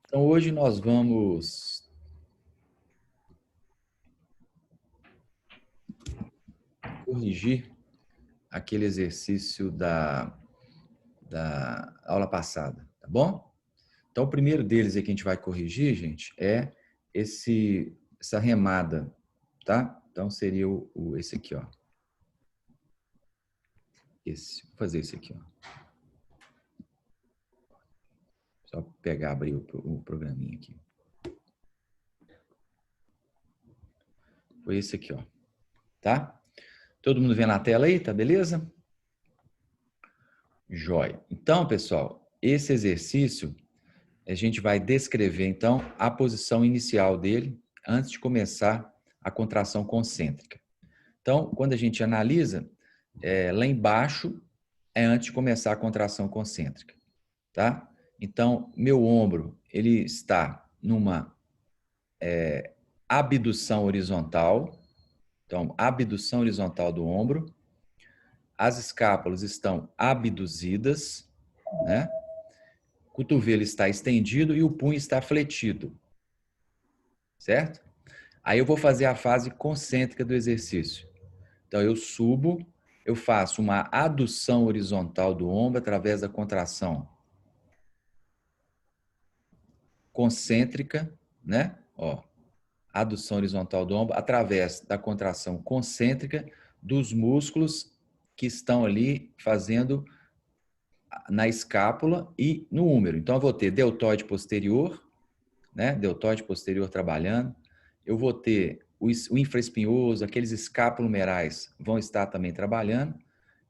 Então, hoje nós vamos corrigir aquele exercício da aula passada, tá bom? Então, o primeiro deles aí que a gente vai corrigir, gente, é essa remada, tá? Então, seria esse aqui, ó. Vou fazer esse aqui, ó. Só pegar, abrir o programinha aqui. Foi esse aqui, ó. Tá? Todo mundo vê na tela aí, tá beleza? Jóia. Então, pessoal, esse exercício a gente vai descrever, então, a posição inicial dele antes de começar a contração concêntrica. Então, quando a gente analisa, lá embaixo é antes de começar a contração concêntrica, tá? Então, meu ombro, ele está numa abdução horizontal. Então, abdução horizontal do ombro. As escápulas estão abduzidas, né? O cotovelo está estendido e o punho está fletido, certo? Aí eu vou fazer a fase concêntrica do exercício. Então, eu subo, eu faço uma adução horizontal do ombro através da contração concêntrica, né? Ó, adução horizontal do ombro através da contração concêntrica dos músculos que estão ali fazendo na escápula e no húmero. Então, eu vou ter deltoide posterior, né? Deltoide posterior trabalhando. Eu vou ter o infraespinhoso, aqueles escapulomerais vão estar também trabalhando.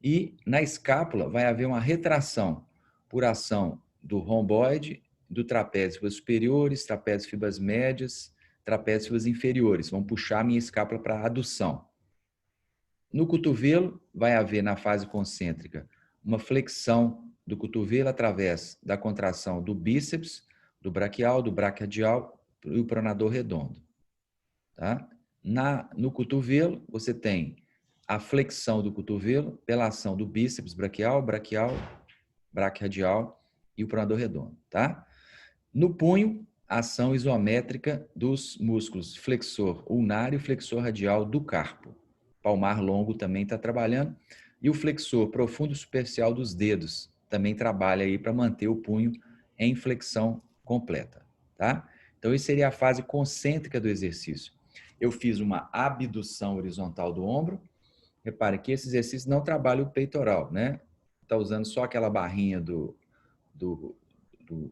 E na escápula vai haver uma retração por ação do romboide, do trapézio fibras superiores, trapézio fibras médias, trapézio fibras inferiores. Vão puxar a minha escápula para a adução. No cotovelo, vai haver na fase concêntrica uma flexão do cotovelo através da contração do bíceps, do braquial, do braquiadial e o pronador redondo. Tá? No cotovelo, você tem a flexão do cotovelo pela ação do bíceps braquial, braquiadial e o pronador redondo. Tá? No punho, ação isométrica dos músculos flexor ulnar e flexor radial do carpo. Palmar longo também está trabalhando. E o flexor profundo superficial dos dedos também trabalha aí para manter o punho em flexão completa. Tá? Então, isso seria a fase concêntrica do exercício. Eu fiz uma abdução horizontal do ombro. Repare que esse exercício não trabalha o peitoral, né? Está usando só aquela barrinha do, do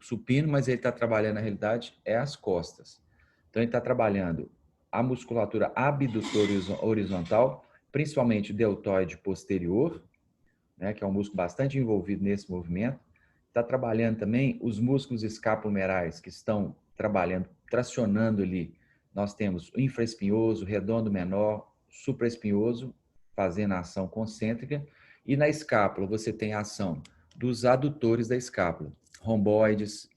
supino, mas ele está trabalhando, na realidade, é as costas. Então, ele está trabalhando a musculatura abdutora horizontal, principalmente o deltoide posterior, né, que é um músculo bastante envolvido nesse movimento. Está trabalhando também os músculos escapulomerais, que estão trabalhando, tracionando ali. Nós temos o infraespinhoso, redondo menor, supraespinhoso, fazendo a ação concêntrica. E na escápula, você tem a ação dos adutores da escápula, romboides,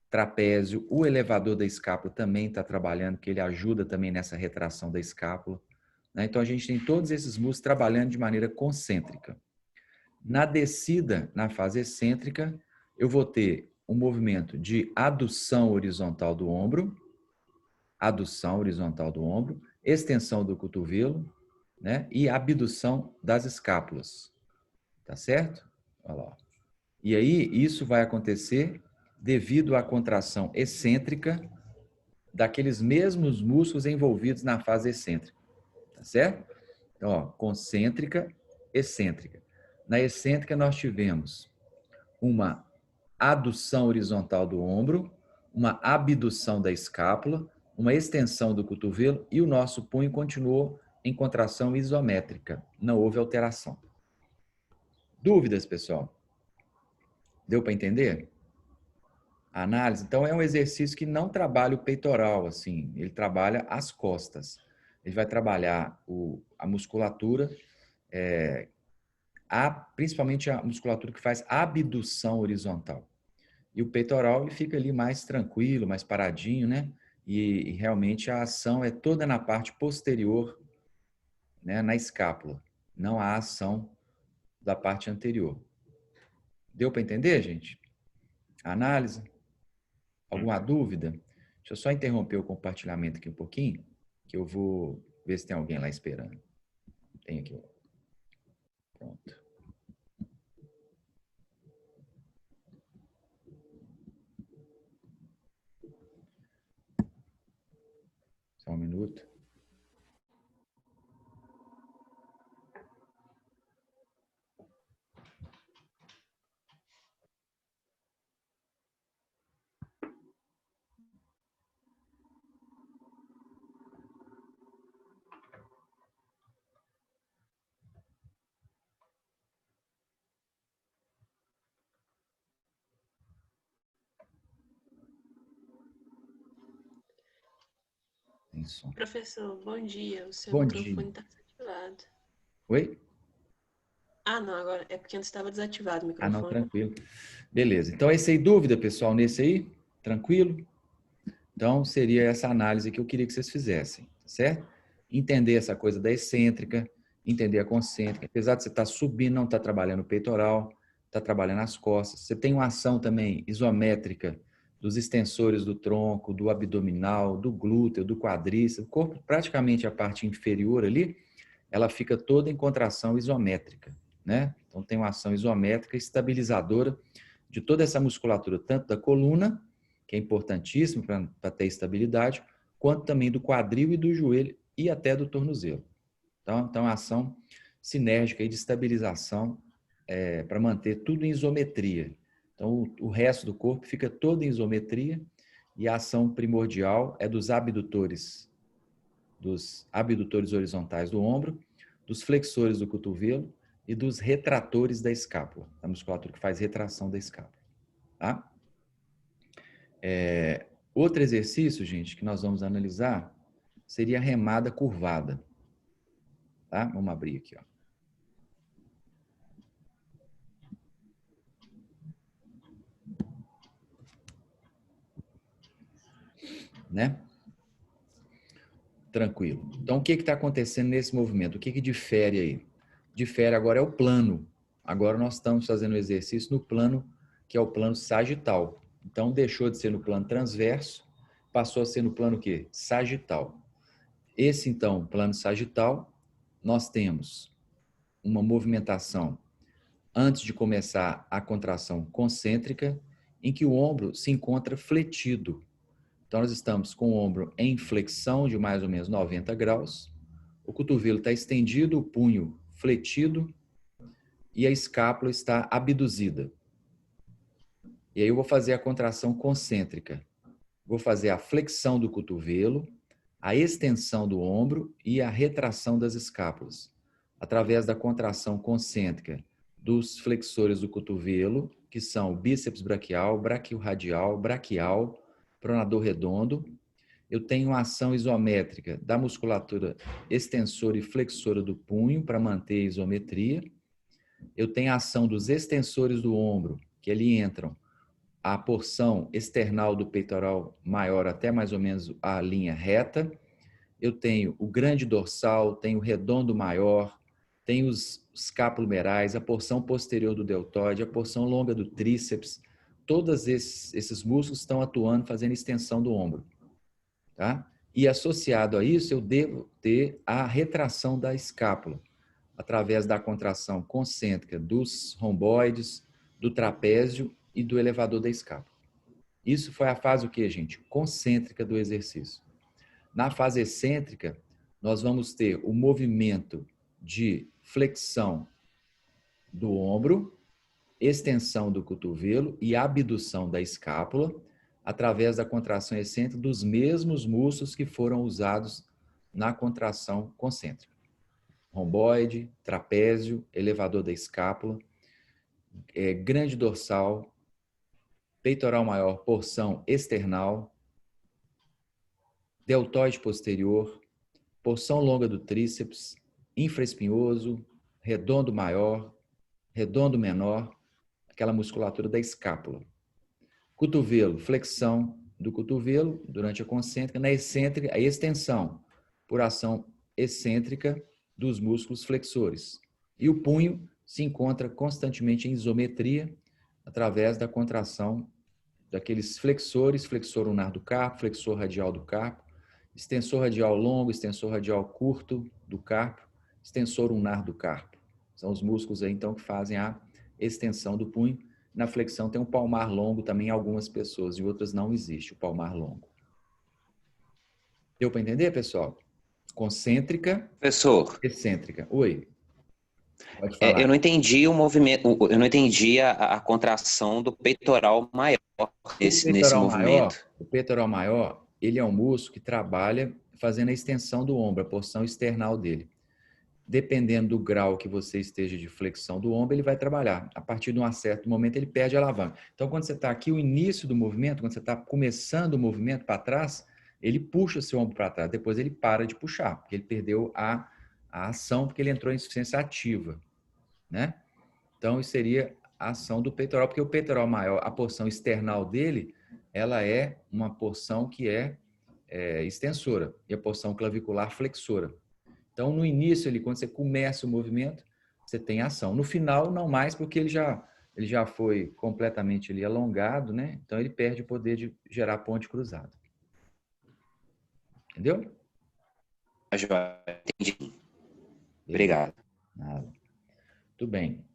trapézio, o elevador da escápula também está trabalhando, que ele ajuda também nessa retração da escápula. Né? Então, a gente tem todos esses músculos trabalhando de maneira concêntrica. Na descida, na fase excêntrica, eu vou ter um movimento de adução horizontal do ombro, extensão do cotovelo, né? E abdução das escápulas. Tá certo? Olha lá. E aí, isso vai acontecer devido à contração excêntrica daqueles mesmos músculos envolvidos na fase excêntrica. Tá certo? Então, ó, concêntrica, excêntrica. Na excêntrica, nós tivemos uma adução horizontal do ombro, uma abdução da escápula, uma extensão do cotovelo e o nosso punho continuou em contração isométrica. Não houve alteração. Dúvidas, pessoal? Deu para entender? A análise, então, é um exercício que não trabalha o peitoral, assim, ele trabalha as costas. Ele vai trabalhar a musculatura, principalmente a musculatura que faz abdução horizontal. E o peitoral ele fica ali mais tranquilo, mais paradinho, né? E realmente a ação é toda na parte posterior, né? Na escápula. Não há ação da parte anterior. Deu para entender, gente? A análise? Alguma dúvida? Deixa eu só interromper o compartilhamento aqui um pouquinho, que eu vou ver se tem alguém lá esperando. Tem aqui. Pronto. Só um minuto. Isso. Professor, bom dia. O seu Bom dia. microfone está desativado. Oi? Ah, não, agora é porque antes estava desativado o Ah, não, microfone. tranquilo. Beleza. Então, esse aí, dúvida, pessoal, nesse aí? Tranquilo? Então, seria essa análise que eu queria que vocês fizessem, certo? Entender essa coisa da excêntrica, entender a concêntrica. Apesar de você estar subindo, não estar trabalhando o peitoral, está trabalhando as costas. Você tem uma ação também isométrica dos extensores do tronco, do abdominal, do glúteo, do quadríceps. O corpo, praticamente a parte inferior ali, ela fica toda em contração isométrica, né? Então, tem uma ação isométrica estabilizadora de toda essa musculatura, tanto da coluna, que é importantíssimo para ter estabilidade, quanto também do quadril e do joelho e até do tornozelo. Então a ação sinérgica e de estabilização para manter tudo em isometria. Então, o resto do corpo fica todo em isometria e a ação primordial é dos abdutores horizontais do ombro, dos flexores do cotovelo e dos retratores da escápula, a musculatura que faz retração da escápula. Tá? Outro exercício, gente, que nós vamos analisar seria a remada curvada. Tá? Vamos abrir aqui, ó. Né? Tranquilo. Então, o que está acontecendo nesse movimento? O que difere aí? Difere agora é o plano. Agora nós estamos fazendo o exercício no plano, que é o plano sagital. Então, deixou de ser no plano transverso, passou a ser no plano o quê? Sagital. Esse, então, plano sagital, nós temos uma movimentação antes de começar a contração concêntrica, em que o ombro se encontra fletido. Então, nós estamos com o ombro em flexão de mais ou menos 90 graus, o cotovelo está estendido, o punho fletido e a escápula está abduzida. E aí eu vou fazer a contração concêntrica. Vou fazer a flexão do cotovelo, a extensão do ombro e a retração das escápulas, através da contração concêntrica dos flexores do cotovelo, que são o bíceps braquial, braquiorradial, braquial, pronador redondo. Eu tenho uma ação isométrica da musculatura extensora e flexora do punho para manter a isometria. Eu tenho a ação dos extensores do ombro, que ali entram a porção external do peitoral maior até mais ou menos a linha reta. Eu tenho o grande dorsal, tenho o redondo maior, tenho os escapulomerais, a porção posterior do deltoide, a porção longa do tríceps. Todos esses músculos estão atuando, fazendo extensão do ombro. Tá? E associado a isso, eu devo ter a retração da escápula, através da contração concêntrica dos romboides, do trapézio e do elevador da escápula. Isso foi a fase o quê, gente? Concêntrica do exercício. Na fase excêntrica, nós vamos ter o movimento de flexão do ombro, extensão do cotovelo e abdução da escápula, através da contração excêntrica dos mesmos músculos que foram usados na contração concêntrica. Romboide, trapézio, elevador da escápula, grande dorsal, peitoral maior, porção external, deltoide posterior, porção longa do tríceps, infraespinhoso, redondo maior, redondo menor, aquela musculatura da escápula. Cotovelo, flexão do cotovelo durante a concêntrica, na excêntrica, a extensão por ação excêntrica dos músculos flexores. E o punho se encontra constantemente em isometria através da contração daqueles flexores, flexor ulnar do carpo, flexor radial do carpo, extensor radial longo, extensor radial curto do carpo, extensor ulnar do carpo. São os músculos aí, então, que fazem a extensão do punho. Na flexão tem um palmar longo também em algumas pessoas, em outras não existe o palmar longo. Deu para entender, pessoal? Concêntrica, Professor, excêntrica. Oi, pode falar. eu não entendi o movimento, eu não entendi a contração do peitoral maior nesse movimento. O peitoral maior, ele é um músculo que trabalha fazendo a extensão do ombro, a porção external dele. Dependendo do grau que você esteja de flexão do ombro, ele vai trabalhar. A partir de um certo momento, ele perde a alavanca. Então, quando você está aqui, o início do movimento, quando você está começando o movimento para trás, ele puxa seu ombro para trás. Depois ele para de puxar, porque ele perdeu a ação, porque ele entrou em insuficiência ativa, né? Então, isso seria a ação do peitoral, porque o peitoral maior, a porção external dele, ela é uma porção que é extensora e a porção clavicular flexora. Então, no início, quando você começa o movimento, você tem ação. No final, não mais, porque ele já foi completamente alongado, né? Então, ele perde o poder de gerar ponte cruzada. Entendeu? Entendi. Obrigado. Nada. Tudo bem.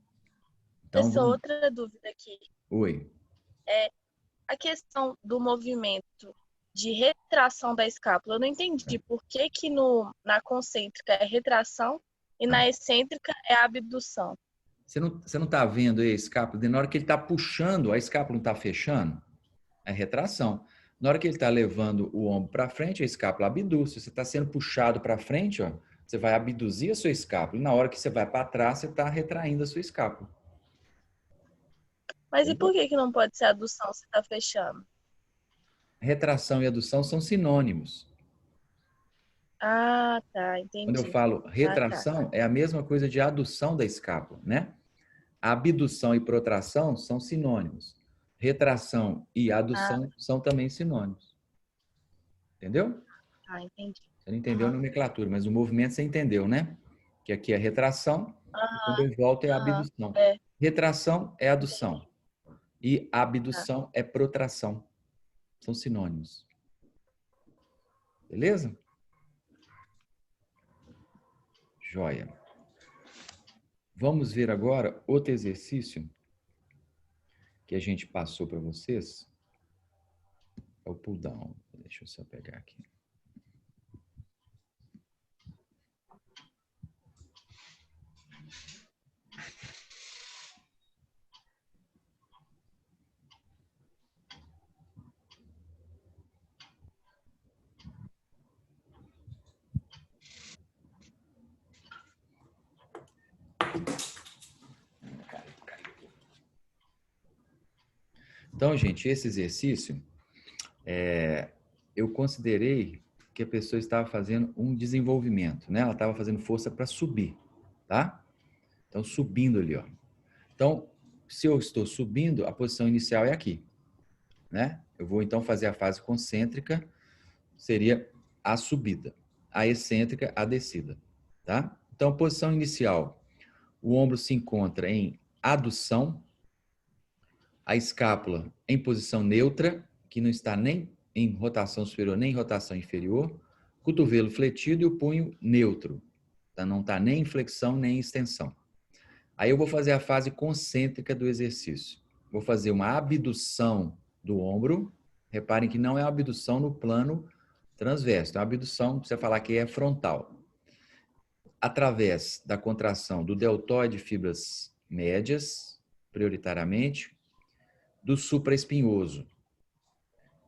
Então, Essa outra dúvida aqui. Oi. É a questão do movimento de retração da escápula. Eu não entendi por que na concêntrica é retração e na excêntrica é abdução. Você não está vendo aí a escápula? Na hora que ele está puxando, a escápula não está fechando? É retração. Na hora que ele está levando o ombro para frente, a escápula abduz. Se você está sendo puxado para frente, ó, você vai abduzir a sua escápula. E na hora que você vai para trás, você está retraindo a sua escápula. Mas e por que não pode ser adução se está fechando? Retração e adução são sinônimos. Ah, tá, entendi. Quando eu falo retração, é a mesma coisa de adução da escápula, né? Abdução e protração são sinônimos. Retração e adução são também sinônimos. Entendeu? Ah, entendi. Você não entendeu a nomenclatura, mas o movimento você entendeu, né? Que aqui é retração, e quando eu volto é abdução. Retração é adução. E abdução é protração. São sinônimos. Beleza? Joia. Vamos ver agora outro exercício que a gente passou para vocês. É o pull down. Deixa eu só pegar aqui. Então, gente, esse exercício, eu considerei que a pessoa estava fazendo um desenvolvimento, né? Ela estava fazendo força para subir, tá? Então, subindo ali, ó. Então, se eu estou subindo, a posição inicial é aqui, né? Eu vou, então, fazer a fase concêntrica, seria a subida. A excêntrica, a descida, tá? Então, posição inicial, o ombro se encontra em adução, a escápula em posição neutra, que não está nem em rotação superior nem em rotação inferior, cotovelo fletido e o punho neutro. Tá? Não está nem em flexão nem em extensão. Aí eu vou fazer a fase concêntrica do exercício. Vou fazer uma abdução do ombro. Reparem que não é uma abdução no plano transverso. É uma abdução, você falar que é frontal. Através da contração do deltoide de fibras médias, prioritariamente, do supraespinhoso.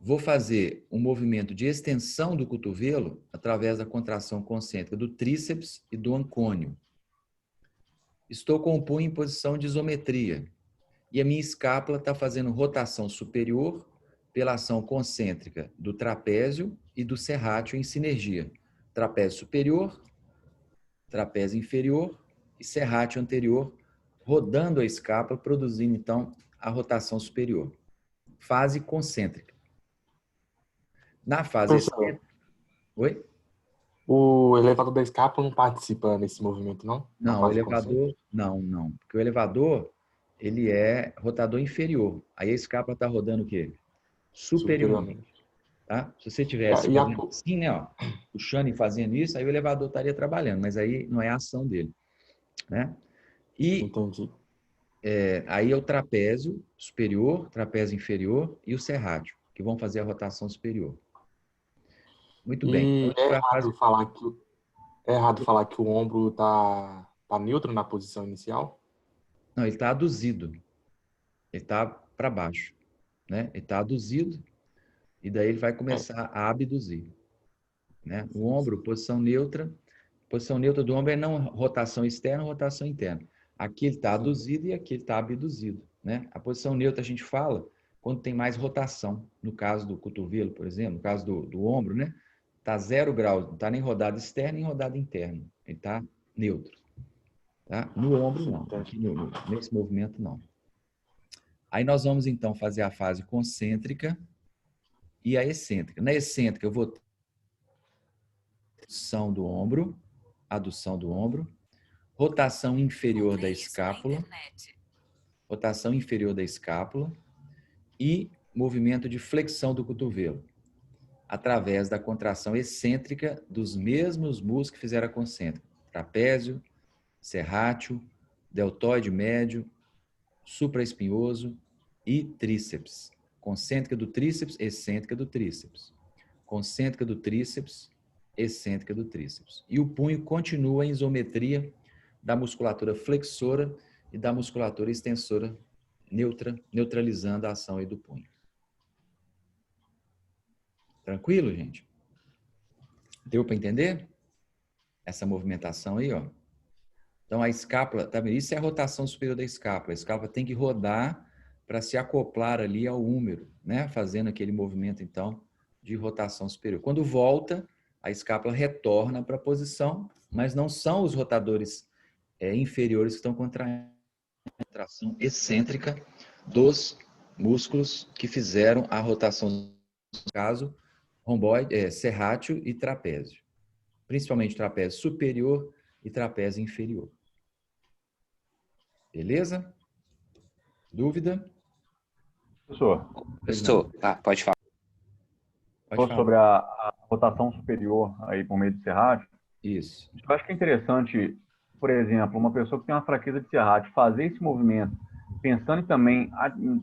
Vou fazer um movimento de extensão do cotovelo através da contração concêntrica do tríceps e do ancônio. Estou com o punho em posição de isometria e a minha escápula está fazendo rotação superior pela ação concêntrica do trapézio e do serrátil em sinergia. Trapézio superior, trapézio inferior e serrátil anterior, rodando a escápula, produzindo, então, a rotação superior. Fase concêntrica. Na fase excêntrica... Oi? O elevador da escápula não participa nesse movimento, não? Não, o elevador... Não. Porque o elevador, ele é rotador inferior. Aí a escápula está rodando o quê? superiormente. Tá? Se você tivesse assim, né, ó, puxando e fazendo isso, aí o elevador estaria trabalhando, mas aí não é a ação dele. Né? E Entendi. aí é o trapézio superior, trapézio inferior e o serrátil, que vão fazer a rotação superior. Muito bem. E Então, é errado falar que o ombro tá neutro na posição inicial? não, ele está aduzido. Ele está para baixo. Né? Ele está aduzido e daí ele vai começar a abduzir. Né? O ombro, posição neutra. Posição neutra do ombro é não rotação externa, rotação interna. Aqui ele está aduzido e aqui ele está abduzido. Né? A posição neutra a gente fala quando tem mais rotação. No caso do cotovelo, por exemplo, no caso do ombro, né? Está 0 graus, não está nem rodada externa nem rodada interna. Ele está neutro. Tá? No ombro, não. Aqui nesse movimento, não. Aí nós vamos, então, fazer a fase concêntrica e a excêntrica. Na excêntrica, eu vou ter adução do ombro, rotação inferior da escápula, e movimento de flexão do cotovelo, através da contração excêntrica dos mesmos músculos que fizeram a concêntrica. Trapézio, serrátil, deltoide médio, supraespinhoso e tríceps. Concêntrica do tríceps, excêntrica do tríceps. Concêntrica do tríceps, excêntrica do tríceps. E o punho continua em isometria da musculatura flexora e da musculatura extensora neutralizando a ação aí do punho. Tranquilo, gente? Deu para entender? Essa movimentação aí, ó. Então, a escápula, tá vendo? Isso é a rotação superior da escápula. A escápula tem que rodar para se acoplar ali ao húmero, né? Fazendo aquele movimento, então, de rotação superior. Quando volta, a escápula retorna para a posição, mas não são os rotadores inferiores que estão contraindo a contração excêntrica dos músculos que fizeram a rotação, no caso, romboide, serrátil e trapézio. Principalmente trapézio superior e trapézio inferior. Beleza? Dúvida? Professor, pode falar. Pode falar. Sobre a rotação superior aí por meio de serrátil. Isso. Eu acho que é interessante, por exemplo, uma pessoa que tem uma fraqueza de serrátil fazer esse movimento pensando também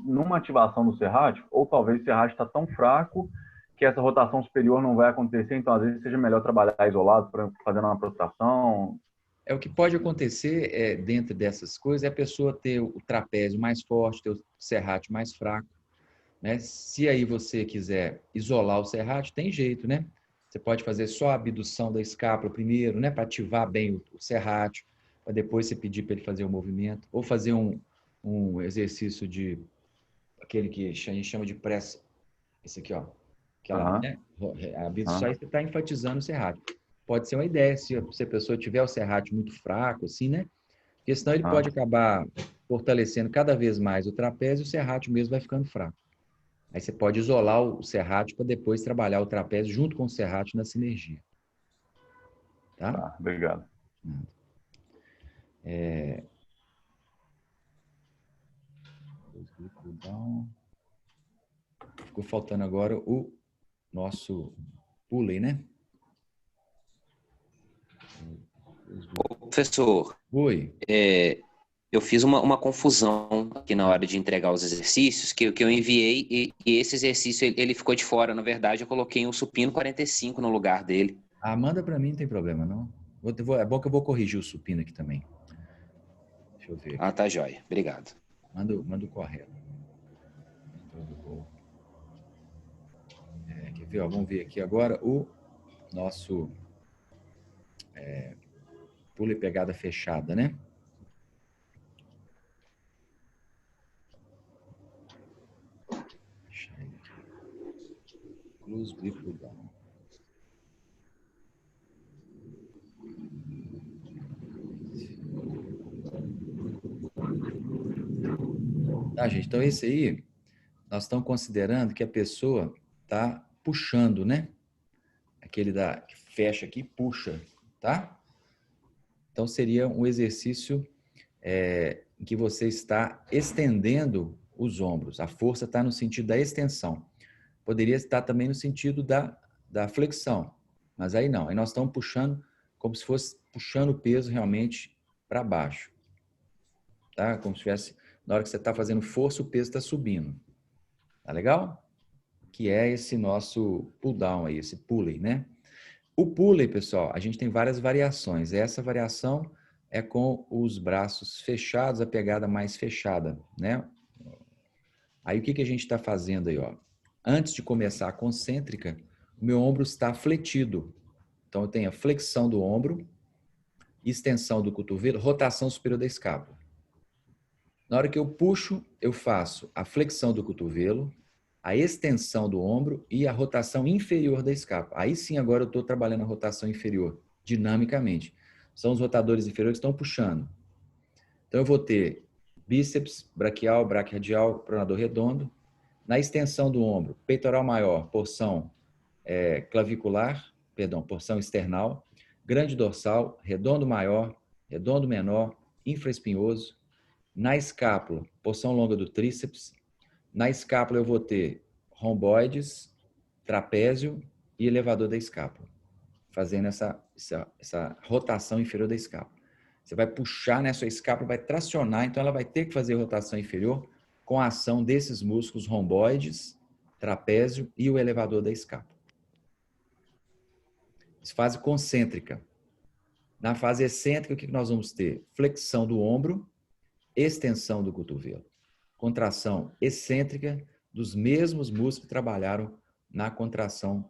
numa ativação do serrátil, ou talvez o serrátil está tão fraco que essa rotação superior não vai acontecer, então às vezes seja melhor trabalhar isolado, fazendo uma prostração. O que pode acontecer dentro dessas coisas é a pessoa ter o trapézio mais forte, ter o serrátil mais fraco. Né? Se aí você quiser isolar o serrátil, tem jeito, né? Você pode fazer só a abdução da escápula primeiro, né? Para ativar bem o serrátil, para depois você pedir para ele fazer o movimento. Ou fazer um exercício de aquele que a gente chama de pressa. Esse aqui, ó. Né? A abdução aí você está enfatizando o serrátil. Pode ser uma ideia, se a pessoa tiver o serrátil muito fraco, assim, né? Porque senão ele pode acabar fortalecendo cada vez mais o trapézio e o serrátil mesmo vai ficando fraco. Aí você pode isolar o serrátil para depois trabalhar o trapézio junto com o serrátil na sinergia. Tá? Obrigado. Ficou faltando agora o nosso pulley, né? Professor, Oi. Eu fiz uma confusão aqui na hora de entregar os exercícios, que eu enviei, e esse exercício ele ficou de fora. Na verdade, eu coloquei um supino 45 no lugar dele. Manda para mim, não tem problema, não. É bom que eu vou corrigir o supino aqui também. Deixa eu ver aqui. Tá jóia. Obrigado. Manda o correto. Quer ver? Vamos ver aqui agora o nosso pulo e pegada fechada, né? Close grip down. Tá, gente? Então, esse aí, nós estamos considerando que a pessoa está puxando, né? Aquele que fecha aqui, puxa, tá? Então, seria um exercício em que você está estendendo os ombros. A força está no sentido da extensão. Poderia estar também no sentido da flexão, mas aí não. Aí nós estamos puxando como se fosse puxando o peso realmente para baixo. Tá? Como se tivesse, na hora que você está fazendo força, o peso está subindo. Tá legal? Que é esse nosso pull down aí, esse pulley, né? O pulley, pessoal, a gente tem várias variações. Essa variação é com os braços fechados, a pegada mais fechada, né? Aí o que a gente está fazendo aí, ó? Antes de começar a concêntrica, o meu ombro está fletido. Então eu tenho a flexão do ombro, extensão do cotovelo, rotação superior da escápula. Na hora que eu puxo, eu faço a flexão do cotovelo, a extensão do ombro e a rotação inferior da escápula. Aí sim, agora eu estou trabalhando a rotação inferior, dinamicamente. São os rotadores inferiores que estão puxando. Então eu vou ter bíceps, braquial, braquioradial, pronador redondo. Na extensão do ombro, peitoral maior, porção clavicular, perdão, porção external, grande dorsal, redondo maior, redondo menor, infraespinhoso. Na escápula, porção longa do tríceps. Na escápula eu vou ter romboides, trapézio e elevador da escápula, fazendo essa rotação inferior da escápula. Você vai puxar nessa escápula, vai tracionar, então ela vai ter que fazer rotação inferior com a ação desses músculos romboides, trapézio e o elevador da escápula. Fase concêntrica. Na fase excêntrica, o que nós vamos ter? Flexão do ombro, extensão do cotovelo. Contração excêntrica dos mesmos músculos que trabalharam na contração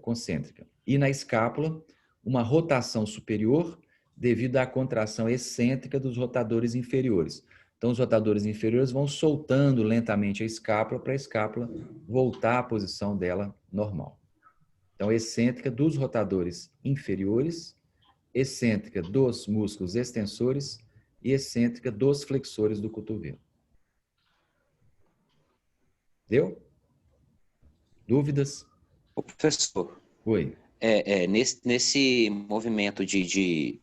concêntrica. E na escápula, uma rotação superior devido à contração excêntrica dos rotadores inferiores. Então, os rotadores inferiores vão soltando lentamente a escápula para a escápula voltar à posição dela normal. Então, excêntrica dos rotadores inferiores, excêntrica dos músculos extensores e excêntrica dos flexores do cotovelo. Deu? Dúvidas? Ô, professor, Oi. nesse movimento de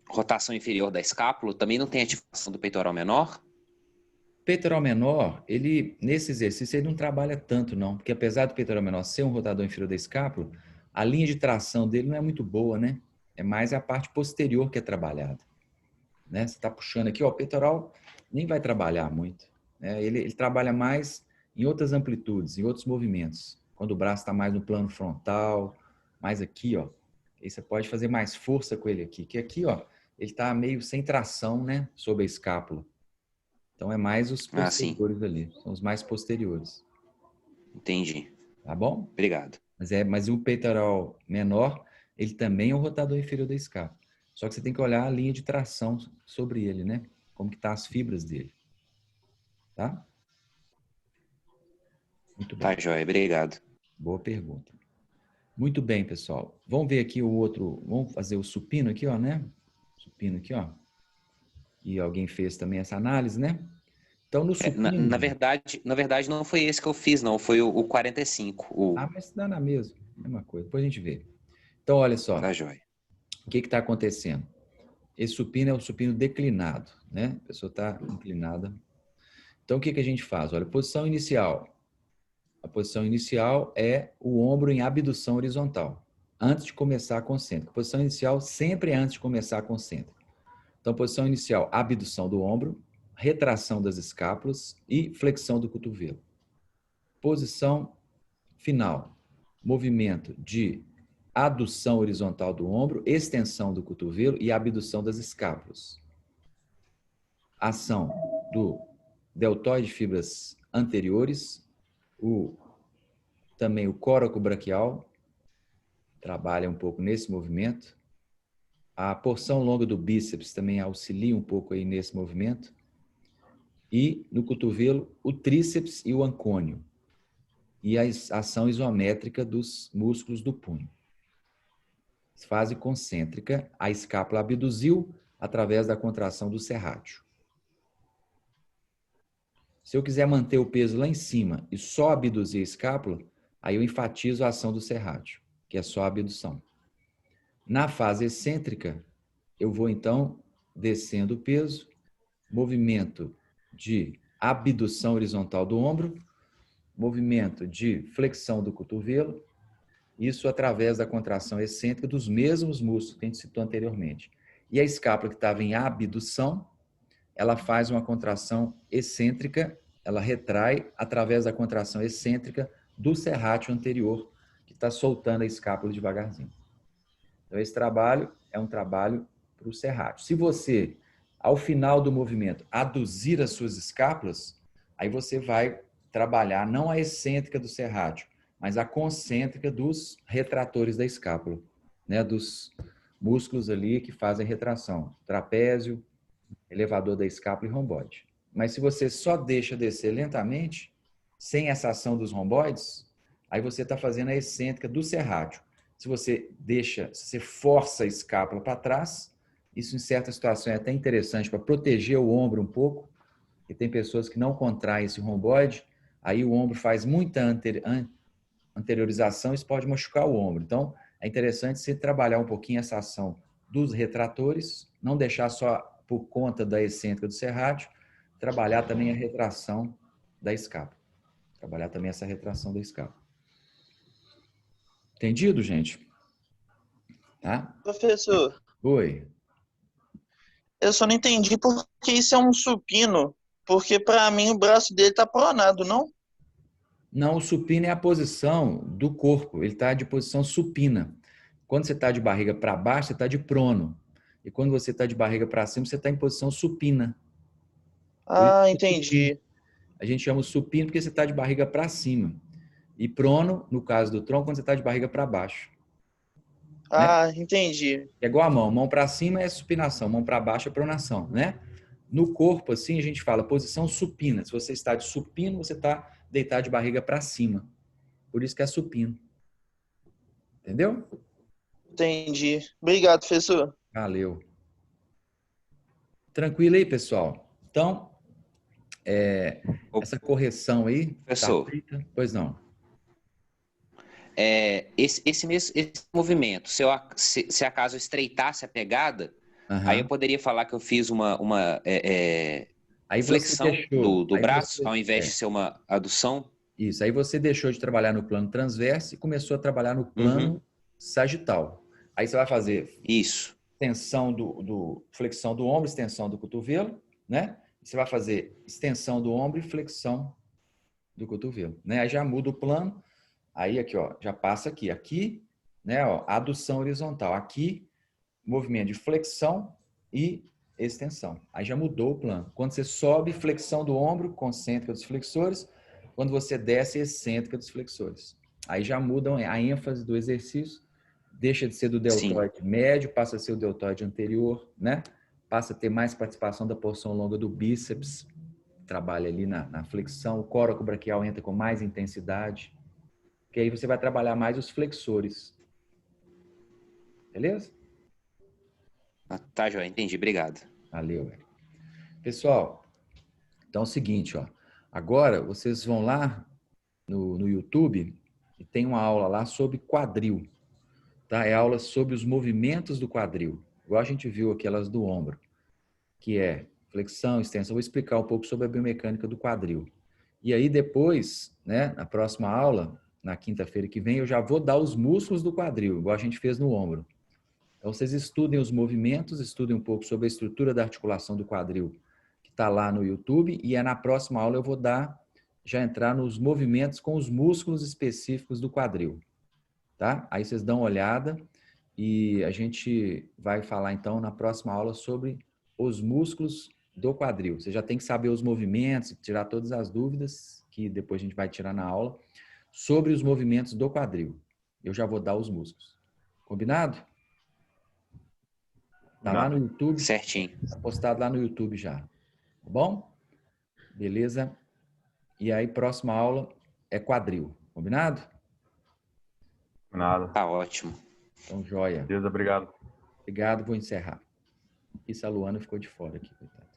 rotação inferior da escápula, também não tem ativação do peitoral menor? Peitoral menor, nesse exercício, ele não trabalha tanto, não. Porque apesar do peitoral menor ser um rotador inferior da escápula, a linha de tração dele não é muito boa, né? É mais a parte posterior que é trabalhada. Né? Você está puxando aqui, ó, o peitoral nem vai trabalhar muito. Né? Ele trabalha mais em outras amplitudes, em outros movimentos. Quando o braço está mais no plano frontal, mais aqui, ó. Aí você pode fazer mais força com ele aqui. Que aqui, ó, ele está meio sem tração, né? Sobre a escápula. Então, é mais os posteriores ali. São os mais posteriores. Entendi. Tá bom? Obrigado. Mas o peitoral menor, ele também é o rotador inferior da escápula. Só que você tem que olhar a linha de tração sobre ele, né? Como que tá as fibras dele. Tá? Muito bem. Tá, joia. Obrigado. Boa pergunta. Muito bem, pessoal. Vamos ver aqui o outro. Vamos fazer o supino aqui, ó, né? Supino aqui, ó. E alguém fez também essa análise, né? Então, no supino... Na verdade, não foi esse que eu fiz, não. Foi o 45. mas dá na mesma coisa. Depois a gente vê. Então, olha só. Tá, joia. O que está acontecendo? Esse supino é o supino declinado, né? A pessoa está inclinada. Então, o que a gente faz? Olha, posição inicial. A posição inicial é o ombro em abdução horizontal, antes de começar a concêntrica. A posição inicial sempre é antes de começar a concêntrica. Então, posição inicial, abdução do ombro, retração das escápulas e flexão do cotovelo. Posição final, movimento de adução horizontal do ombro, extensão do cotovelo e abdução das escápulas. Ação do deltoide de fibras anteriores, também o coracobraquial, trabalha um pouco nesse movimento. A porção longa do bíceps também auxilia um pouco aí nesse movimento. E no cotovelo, o tríceps e o ancônio. E a ação isométrica dos músculos do punho. Fase concêntrica, a escápula abduziu através da contração do serrátil. Se eu quiser manter o peso lá em cima e só abduzir a escápula, aí eu enfatizo a ação do serrátil, que é só a abdução. Na fase excêntrica, eu vou então descendo o peso, movimento de abdução horizontal do ombro, movimento de flexão do cotovelo, isso através da contração excêntrica dos mesmos músculos que a gente citou anteriormente. E a escápula que estava em abdução, ela faz uma contração excêntrica, ela retrai através da contração excêntrica do serrátil anterior, que está soltando a escápula devagarzinho. Então, esse trabalho é um trabalho para o serrátil. Se você, ao final do movimento, aduzir as suas escápulas, aí você vai trabalhar não a excêntrica do serrátil, mas a concêntrica dos retratores da escápula, né? Dos músculos ali que fazem retração, trapézio, elevador da escápula e romboide. Mas se você só deixa descer lentamente, sem essa ação dos romboides, aí você está fazendo a excêntrica do serrátil. Se você força a escápula para trás, isso em certas situações é até interessante para proteger o ombro um pouco, porque tem pessoas que não contraem esse romboide, aí o ombro faz muita anteriorização, isso pode machucar o ombro. Então, é interessante você trabalhar um pouquinho essa ação dos retratores, não deixar só por conta da excêntrica do serrátil, trabalhar também a retração da escápula. Trabalhar também essa retração da escápula. Entendido, gente? Tá? Professor, Oi. eu só não entendi por que isso é um supino, porque para mim o braço dele tá pronado, não? Não, o supino é a posição do corpo, ele está de posição supina. Quando você está de barriga para baixo, você está de prono. E quando você está de barriga para cima, você está em posição supina. Ah, entendi. A gente chama o supino porque você está de barriga para cima. E prono, no caso do tronco, quando você está de barriga para baixo. Né? Ah, entendi. É igual a mão. Mão para cima é supinação, mão para baixo é pronação, né? No corpo, assim, a gente fala posição supina. Se você está de supino, você está deitado de barriga para cima. Por isso que é supino. Entendeu? Entendi. Obrigado, professor. Valeu. Tranquilo aí, pessoal? Então, essa correção aí Professor. tá feita? Pois não. Esse movimento, se acaso eu estreitasse a pegada, aí eu poderia falar que eu fiz uma aí flexão do aí braço, ao invés de ser uma adução. Isso, aí você deixou de trabalhar no plano transverso e começou a trabalhar no plano sagital. Aí você vai fazer Isso. extensão flexão do ombro, extensão do cotovelo, né? Você vai fazer extensão do ombro e flexão do cotovelo, né? Aí já muda o plano. Aí aqui, ó, já passa aqui. Aqui, né, ó, adução horizontal. Aqui, movimento de flexão e extensão. Aí já mudou o plano. Quando você sobe, flexão do ombro, concêntrica dos flexores. Quando você desce, excêntrica dos flexores. Aí já mudam a ênfase do exercício. Deixa de ser do deltoide médio, passa a ser o deltoide anterior, né? Passa a ter mais participação da porção longa do bíceps. Trabalha ali na flexão. O córaco braquial entra com mais intensidade. Que aí você vai trabalhar mais os flexores. Beleza? Tá, joia, entendi, obrigado. Valeu. Pessoal, então é o seguinte, ó. Agora vocês vão lá no YouTube e tem uma aula lá sobre quadril. Tá? É aula sobre os movimentos do quadril. Igual a gente viu aquelas do ombro. Que é flexão, extensão. Eu vou explicar um pouco sobre a biomecânica do quadril. E aí depois, né, na próxima aula, na quinta-feira que vem, eu já vou dar os músculos do quadril, igual a gente fez no ombro. Então, vocês estudem os movimentos, estudem um pouco sobre a estrutura da articulação do quadril, que está lá no YouTube, e na próxima aula eu vou já entrar nos movimentos com os músculos específicos do quadril. Tá? Aí vocês dão uma olhada e a gente vai falar, então, na próxima aula sobre os músculos do quadril. Você já tem que saber os movimentos, tirar todas as dúvidas, que depois a gente vai tirar na aula, sobre os movimentos do quadril. Eu já vou dar os músculos. Combinado? Tá lá no YouTube. Certinho. Tá postado lá no YouTube já. Tá bom? Beleza? E aí, próxima aula é quadril. Combinado? Nada. Tá ótimo. Então, joia. Beleza, obrigado. Obrigado, vou encerrar. Isso a Luana ficou de fora aqui, coitada.